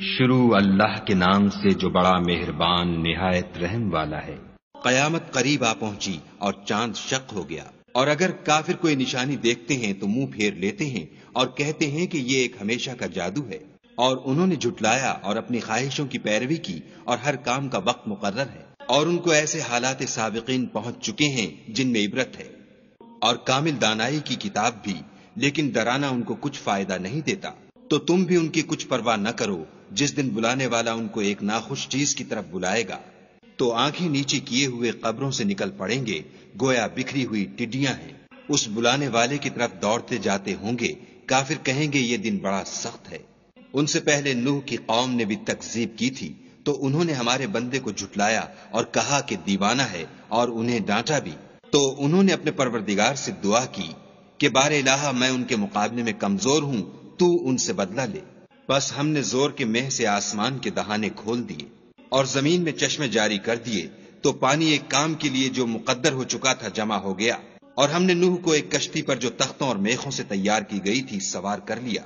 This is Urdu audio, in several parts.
شروع اللہ کے نام سے جو بڑا مہربان نہایت رحم والا ہے۔ قیامت قریب آ پہنچی اور چاند شق ہو گیا، اور اگر کافر کوئی نشانی دیکھتے ہیں تو منہ پھیر لیتے ہیں اور کہتے ہیں کہ یہ ایک ہمیشہ کا جادو ہے، اور انہوں نے جھٹلایا اور اپنی خواہشوں کی پیروی کی، اور ہر کام کا وقت مقرر ہے، اور ان کو ایسے حالات سابقین پہنچ چکے ہیں جن میں عبرت ہے، اور کامل دانائی کی کتاب بھی، لیکن ڈرانا ان کو کچھ فائدہ نہیں دیتا۔ تو تم بھی ان کی کچھ پرواہ نہ کرو، جس دن بلانے والا ان کو ایک ناخوش چیز کی طرف بلائے گا تو آنکھیں نیچے کیے ہوئے قبروں سے نکل پڑیں گے، گویا بکھری ہوئی ٹڈیاں ہیں۔ اس بلانے والے کی طرف دوڑتے جاتے ہوں گے، کافر کہیں گے یہ دن بڑا سخت ہے۔ ان سے پہلے نوح کی قوم نے بھی تکذیب کی تھی، تو انہوں نے ہمارے بندے کو جھٹلایا اور کہا کہ دیوانہ ہے، اور انہیں ڈانٹا بھی۔ تو انہوں نے اپنے پروردگار سے دعا کی کہ بار الہ میں ان کے مقابلے میں کمزور ہوں، تو ان سے بدلہ لے۔ بس ہم نے زور کے مہ سے آسمان کے دہانے کھول دیے اور زمین میں چشمے جاری کر دیے، تو پانی ایک کام کے لیے جو مقدر ہو چکا تھا جمع ہو گیا، اور ہم نے نوح کو ایک کشتی پر جو تختوں اور میخوں سے تیار کی گئی تھی سوار کر لیا۔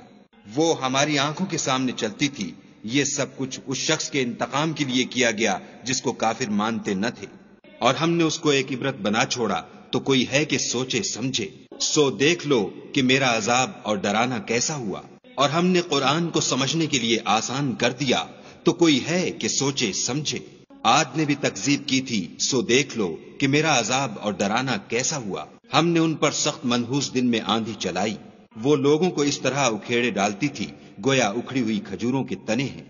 وہ ہماری آنکھوں کے سامنے چلتی تھی۔ یہ سب کچھ اس شخص کے انتقام کے لیے کیا گیا جس کو کافر مانتے نہ تھے، اور ہم نے اس کو ایک عبرت بنا چھوڑا، تو کوئی ہے کہ سوچے سمجھے۔ سو دیکھ لو کہ میرا عذاب اور ڈرانا کیسا ہوا، اور ہم نے قرآن کو سمجھنے کے لیے آسان کر دیا، تو کوئی ہے کہ سوچے سمجھے۔ عاد نے بھی تکذیب کی تھی، سو دیکھ لو کہ میرا عذاب اور ڈرانا کیسا ہوا۔ ہم نے ان پر سخت منحوس دن میں آندھی چلائی، وہ لوگوں کو اس طرح اکھیڑے ڈالتی تھی گویا اکھڑی ہوئی کھجوروں کے تنے ہیں۔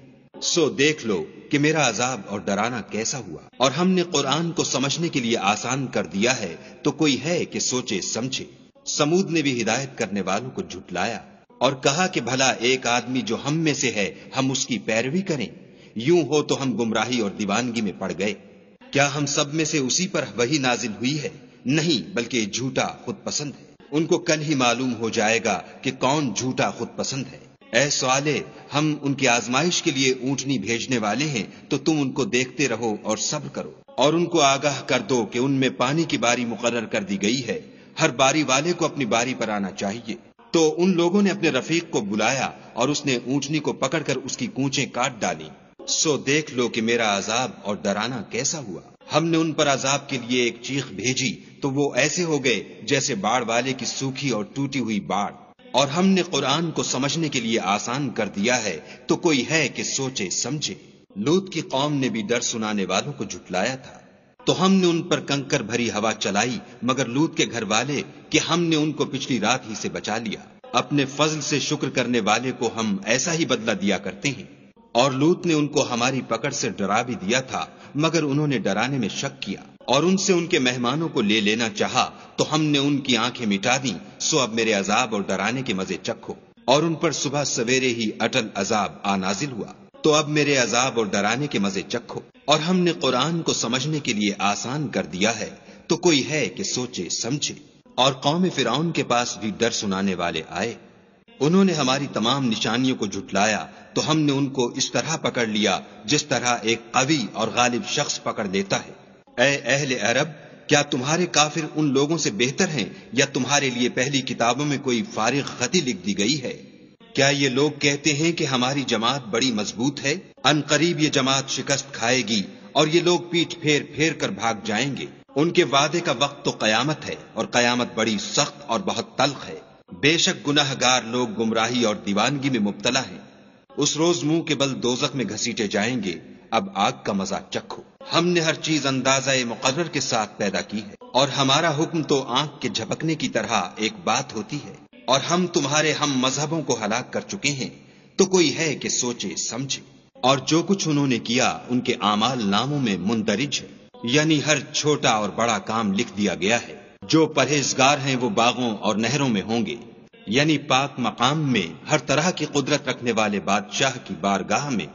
سو دیکھ لو کہ میرا عذاب اور ڈرانا کیسا ہوا، اور ہم نے قرآن کو سمجھنے کے لیے آسان کر دیا ہے، تو کوئی ہے کہ سوچے سمجھے۔ سمود نے بھی ہدایت کرنے والوں کو جھٹلایا اور کہا کہ بھلا ایک آدمی جو ہم میں سے ہے ہم اس کی پیروی کریں؟ یوں ہو تو ہم گمراہی اور دیوانگی میں پڑ گئے۔ کیا ہم سب میں سے اسی پر وحی نازل ہوئی ہے؟ نہیں، بلکہ جھوٹا خود پسند ہے۔ ان کو کل ہی معلوم ہو جائے گا کہ کون جھوٹا خود پسند ہے۔ اے صالح، ہم ان کی آزمائش کے لیے اونٹنی بھیجنے والے ہیں، تو تم ان کو دیکھتے رہو اور صبر کرو، اور ان کو آگاہ کر دو کہ ان میں پانی کی باری مقرر کر دی گئی ہے، ہر باری والے کو اپنی باری پر آنا چاہیے۔ تو ان لوگوں نے اپنے رفیق کو بلایا اور اس نے اونٹنی کو پکڑ کر اس کی کونچیں کاٹ ڈالی۔ سو دیکھ لو کہ میرا عذاب اور ڈرانا کیسا ہوا۔ ہم نے ان پر عذاب کے لیے ایک چیخ بھیجی، تو وہ ایسے ہو گئے جیسے باڑ والے کی سوکھی اور ٹوٹی ہوئی باڑ۔ اور ہم نے قرآن کو سمجھنے کے لیے آسان کر دیا ہے، تو کوئی ہے کہ سوچے سمجھے۔ لوط کی قوم نے بھی ڈر سنانے والوں کو جھٹلایا تھا، تو ہم نے ان پر کنکر بھری ہوا چلائی، مگر لوط کے گھر والے کہ ہم نے ان کو پچھلی رات ہی سے بچا لیا۔ اپنے فضل سے شکر کرنے والے کو ہم ایسا ہی بدلہ دیا کرتے ہیں۔ اور لوط نے ان کو ہماری پکڑ سے ڈرا بھی دیا تھا، مگر انہوں نے ڈرانے میں شک کیا، اور ان سے ان کے مہمانوں کو لے لینا چاہا، تو ہم نے ان کی آنکھیں مٹا دیں۔ سو اب میرے عذاب اور ڈرانے کے مزے چکھو۔ اور ان پر صبح سویرے ہی اٹل عذاب آ نازل ہوا، تو اب میرے عذاب اور ڈرانے کے مزے چکھو۔ اور ہم نے قرآن کو سمجھنے کے لیے آسان کر دیا ہے، تو کوئی ہے کہ سوچے سمجھے۔ اور قوم فرعون کے پاس بھی ڈر سنانے والے آئے، انہوں نے ہماری تمام نشانیوں کو جھٹلایا، تو ہم نے ان کو اس طرح پکڑ لیا جس طرح ایک قوی اور غالب شخص پکڑ لیتا ہے۔ اے اہل عرب، کیا تمہارے کافر ان لوگوں سے بہتر ہیں، یا تمہارے لیے پہلی کتابوں میں کوئی فارغ خطی لکھ دی گئی ہے؟ کیا یہ لوگ کہتے ہیں کہ ہماری جماعت بڑی مضبوط ہے؟ ان قریب یہ جماعت شکست کھائے گی، اور یہ لوگ پیٹھ پھیر پھیر کر بھاگ جائیں گے۔ ان کے وعدے کا وقت تو قیامت ہے، اور قیامت بڑی سخت اور بہت تلخ ہے۔ بے شک گناہ گار لوگ گمراہی اور دیوانگی میں مبتلا ہیں۔ اس روز منہ کے بل دوزخ میں گھسیٹے جائیں گے۔ اب آگ کا مزہ چکھو۔ ہم نے ہر چیز اندازہ مقرر کے ساتھ پیدا کی ہے، اور ہمارا حکم تو آنکھ کے جھپکنے کی طرح ایک بات ہوتی ہے۔ اور ہم تمہارے ہم مذہبوں کو ہلاک کر چکے ہیں، تو کوئی ہے کہ سوچے سمجھے۔ اور جو کچھ انہوں نے کیا ان کے اعمال ناموں میں مندرج ہے، یعنی ہر چھوٹا اور بڑا کام لکھ دیا گیا ہے۔ جو پرہیزگار ہیں وہ باغوں اور نہروں میں ہوں گے، یعنی پاک مقام میں، ہر طرح کی قدرت رکھنے والے بادشاہ کی بارگاہ میں۔